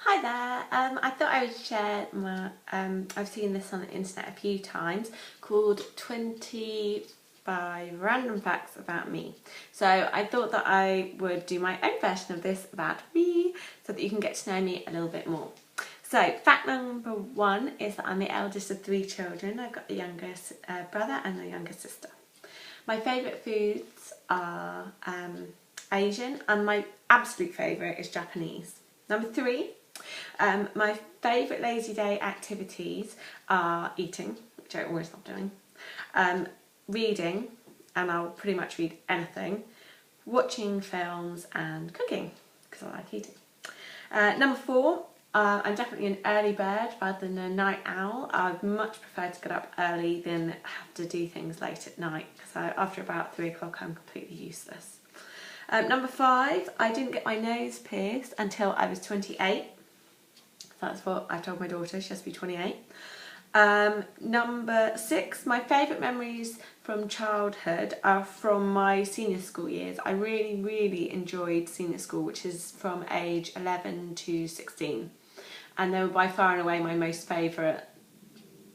Hi there, I thought I would share I've seen this on the internet a few times, called 25 Random Facts About Me. So I thought that I would do my own version of this about me, so that you can get to know me a little bit more. So fact number one is that I'm the eldest of 3 children. I've got a younger brother and a younger sister. My favourite foods are Asian, and my absolute favourite is Japanese. Number 3, my favourite lazy day activities are eating, which I always love doing, reading, and I'll pretty much read anything, watching films, and cooking, because I like eating. Number 4, I'm definitely an early bird rather than a night owl. I'd much prefer to get up early than have to do things late at night, because after about 3 o'clock I'm completely useless. Number 5, I didn't get my nose pierced until I was 28. That's what I told my daughter, she has to be 28. Number 6, my favourite memories from childhood are from my senior school years. I really enjoyed senior school, which is from age 11 to 16. And they were by far and away my most favourite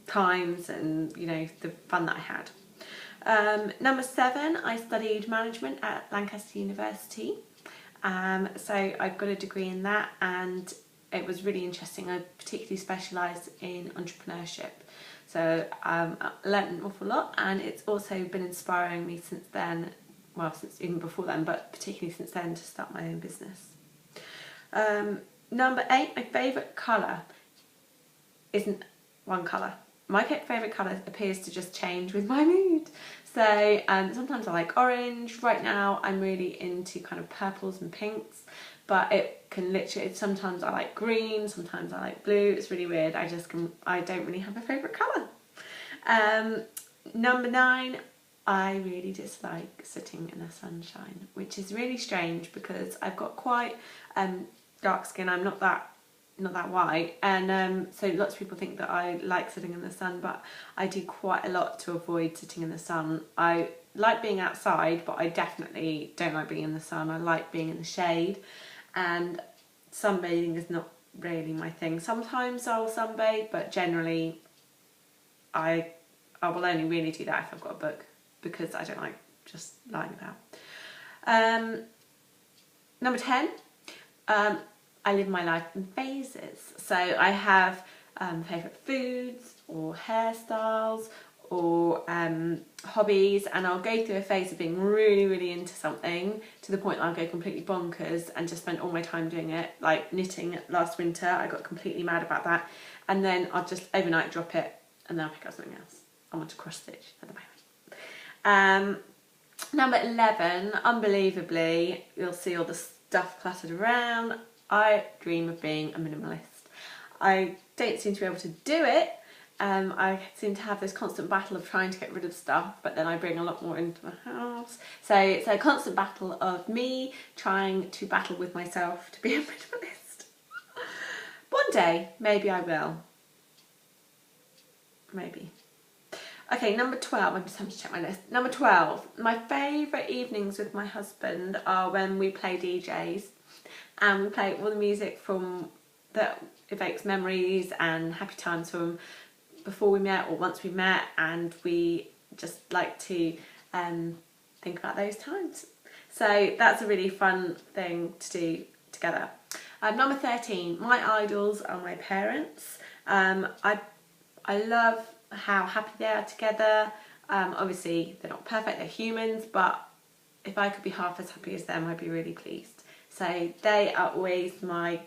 times, and the fun that I had. Number 7, I studied management at Lancaster University. So I've got a degree in that, and it was really interesting. I particularly specialised in entrepreneurship. So I learnt an awful lot, and it's also been inspiring me since then, well, since even before then, but particularly since then, to start my own business. Number 8, my favourite colour isn't one colour. My favourite colour appears to just change with my mood. So sometimes I like orange. Right now I'm really into kind of purples and pinks, but it can literally, sometimes I like green, sometimes I like blue. It's really weird. I don't really have a favourite colour. Number 9, I really dislike sitting in the sunshine, which is really strange because I've got quite dark skin. I'm not that white, and so lots of people think that I like sitting in the sun, but I do quite a lot to avoid sitting in the sun. I like being outside, but I definitely don't like being in the sun. I like being in the shade, and sunbathing is not really my thing. Sometimes I'll sunbathe, but generally I will only really do that if I've got a book, because I don't like just lying about. Number 10, I live my life in phases. So I have favourite foods or hairstyles or hobbies, and I'll go through a phase of being really into something to the point that I'll go completely bonkers and just spend all my time doing it. Like knitting last winter, I got completely mad about that, and then I'll just overnight drop it and then I'll pick up something else. I want to cross stitch at the moment. Number 11, unbelievably, you'll see all the stuff cluttered around. I dream of being a minimalist. I don't seem to be able to do it. I seem to have this constant battle of trying to get rid of stuff, but then I bring a lot more into my house. So it's a constant battle of me trying to battle with myself to be a minimalist. One day, maybe I will. Maybe. Okay, number 12, I'm just having to check my list. Number 12, my favourite evenings with my husband are when we play DJs. And we play all the music from that evokes memories and happy times from before we met or once we met, and we just like to think about those times. So that's a really fun thing to do together. Number 13, my idols are my parents. I love how happy they are together. Obviously they're not perfect, they're humans, but if I could be half as happy as them, I'd be really pleased. So they are always my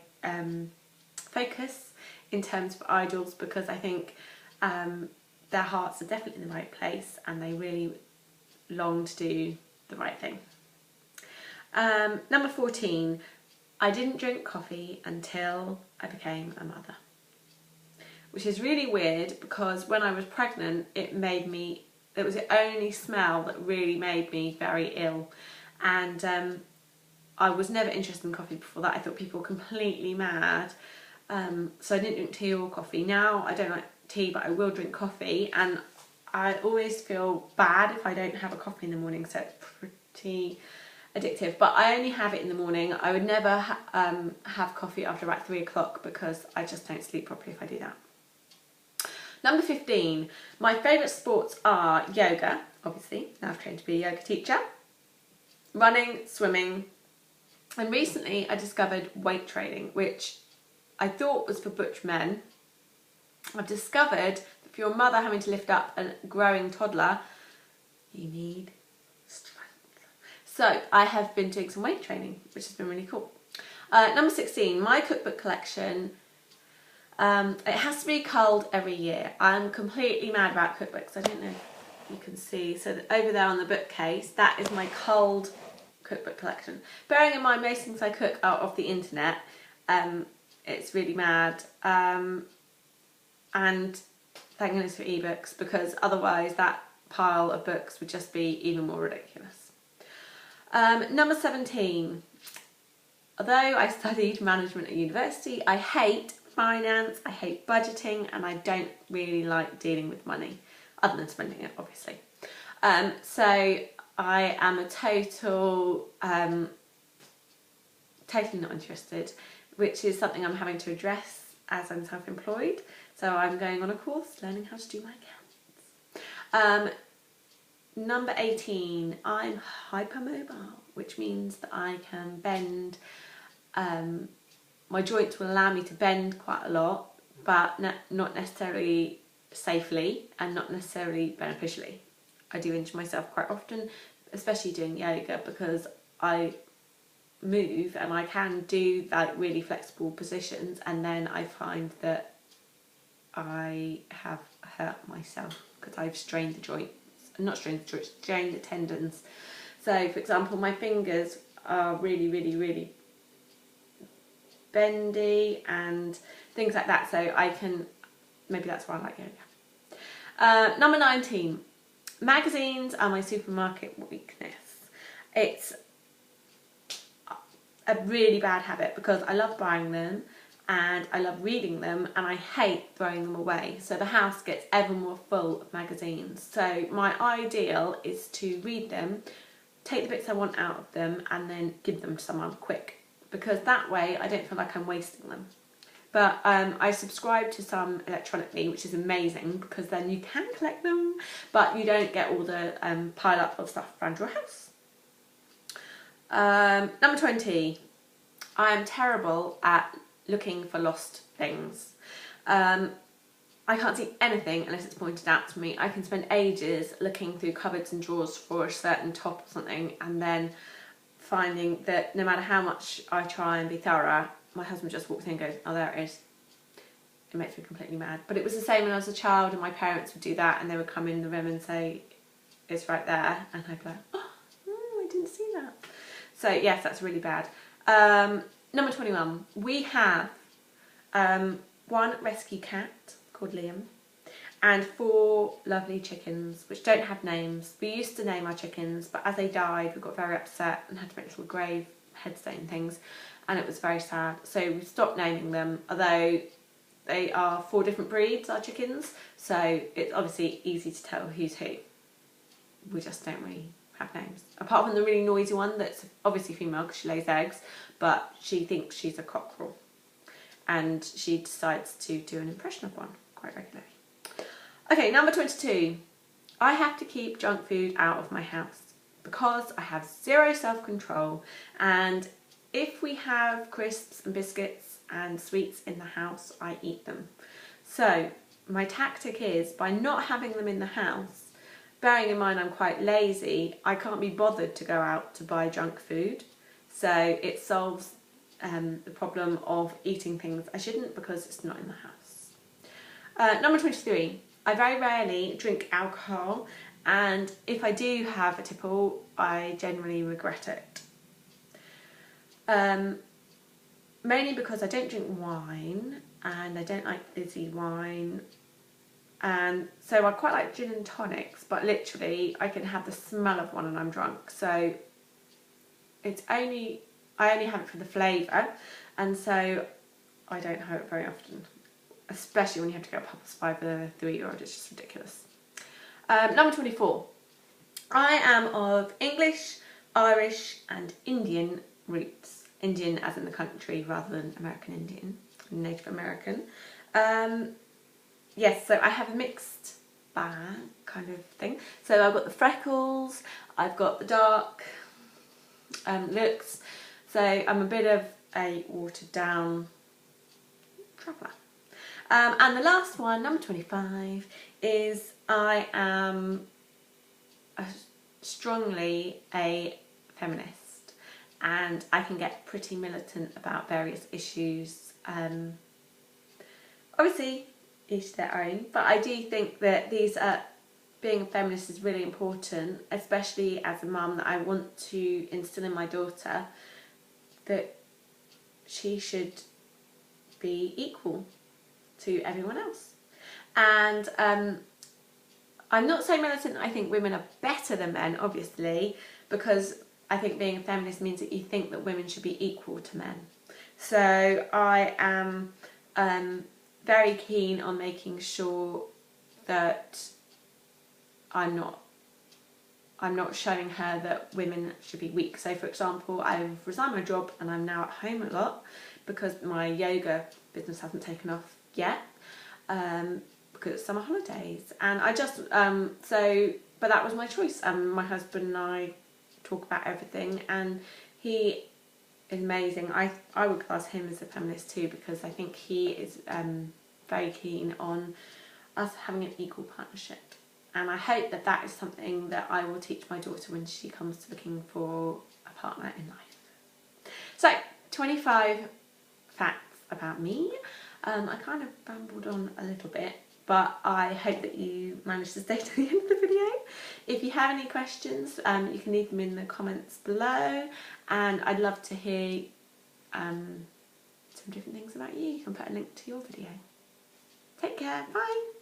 focus in terms of idols, because I think their hearts are definitely in the right place and they really long to do the right thing. Number 14, I didn't drink coffee until I became a mother, which is really weird because when I was pregnant it was the only smell that really made me very ill, and I was never interested in coffee before that. I thought people were completely mad. So I didn't drink tea or coffee. Now I don't like tea, but I will drink coffee, and I always feel bad if I don't have a coffee in the morning, so it's pretty addictive, but I only have it in the morning. I would never have coffee after about 3 o'clock because I just don't sleep properly if I do that. Number 15, my favourite sports are yoga, obviously, now I've trained to be a yoga teacher, running, swimming, and recently I discovered weight training, which I thought was for butch men. I've discovered that if you're a mother having to lift up a growing toddler, you need strength. So I have been doing some weight training, which has been really cool. Number 16, my cookbook collection. It has to be culled every year. I'm completely mad about cookbooks. I don't know if you can see. So over there on the bookcase, that is my culled cookbook collection. Bearing in mind most things I cook are off the internet, it's really mad. And thank goodness for ebooks, because otherwise that pile of books would just be even more ridiculous. Number 17. Although I studied management at university, I hate finance, I hate budgeting, and I don't really like dealing with money, other than spending it, obviously. So I am a totally not interested, which is something I'm having to address as I'm self-employed. So I'm going on a course learning how to do my accounts. Number 18, I'm hypermobile, which means that I can bend. My joints will allow me to bend quite a lot, but not necessarily safely and not necessarily beneficially. I do injure myself quite often, especially doing yoga, because I move and I can do like really flexible positions, and then I find that I have hurt myself because I've strained the joints, not strained the joints, strained the tendons. So for example, my fingers are really bendy and things like that, so I can, maybe that's why I like yoga. Number 19, magazines are my supermarket weakness. It's a really bad habit because I love buying them and I love reading them, and I hate throwing them away, so the house gets ever more full of magazines. So my ideal is to read them, take the bits I want out of them, and then give them to someone quick, because that way I don't feel like I'm wasting them. But I subscribe to some electronically, which is amazing, because then you can collect them, but you don't get all the pile up of stuff around your house. Number 20, I am terrible at looking for lost things. I can't see anything unless it's pointed out to me. I can spend ages looking through cupboards and drawers for a certain top or something, and then finding that no matter how much I try and be thorough, my husband just walks in and goes, oh, there it is. It makes me completely mad. But it was the same when I was a child, and my parents would do that, and they would come in the room and say, it's right there, and I'd be like, oh, I didn't see that. So yes, that's really bad. Number 21, we have one rescue cat called Liam and 4 lovely chickens which don't have names. We used to name our chickens, but as they died we got very upset and had to make little grave headstone things, and it was very sad, so we stopped naming them, although they are 4 different breeds, our chickens, so it's obviously easy to tell who's who. We just don't really have names, apart from the really noisy one that's obviously female because she lays eggs, but she thinks she's a cockerel and she decides to do an impression of one quite regularly. Okay, number 22. I have to keep junk food out of my house because I have zero self-control, and if we have crisps and biscuits and sweets in the house, I eat them. So my tactic is, by not having them in the house, bearing in mind I'm quite lazy, I can't be bothered to go out to buy junk food, so it solves the problem of eating things I shouldn't because it's not in the house. Number 23. I very rarely drink alcohol, and if I do have a tipple, I generally regret it. Mainly because I don't drink wine, and I don't like fizzy wine, and so I quite like gin and tonics, but literally I can have the smell of one and I'm drunk, so I only have it for the flavour, and so I don't have it very often. Especially when you have to go up pubs by the 3-year-old, it's just ridiculous. Number 24. I am of English, Irish and Indian roots. Indian as in the country rather than American Indian, Native American. Yes, so I have a mixed bag kind of thing. So I've got the freckles, I've got the dark looks. So I'm a bit of a watered down traveller. And the last one, number 25, is I am strongly a feminist, and I can get pretty militant about various issues. Obviously, each their own, but I do think that being a feminist is really important, especially as a mum, that I want to instill in my daughter that she should be equal to everyone else. And I'm not so militant that I think women are better than men, obviously, because I think being a feminist means that you think that women should be equal to men. So I am very keen on making sure that I'm not showing her that women should be weak. So for example, I've resigned my job and I'm now at home a lot because my yoga business hasn't taken off yet, because it's summer holidays. And I just, but that was my choice. My husband and I talk about everything, and he is amazing. I would class him as a feminist too, because I think he is very keen on us having an equal partnership. And I hope that that is something that I will teach my daughter when she comes to looking for a partner in life. So, 25 facts about me. I kind of rambled on a little bit, but I hope that you managed to stay to the end of the video. If you have any questions, you can leave them in the comments below, and I'd love to hear some different things about you. You can put a link to your video. Take care, bye!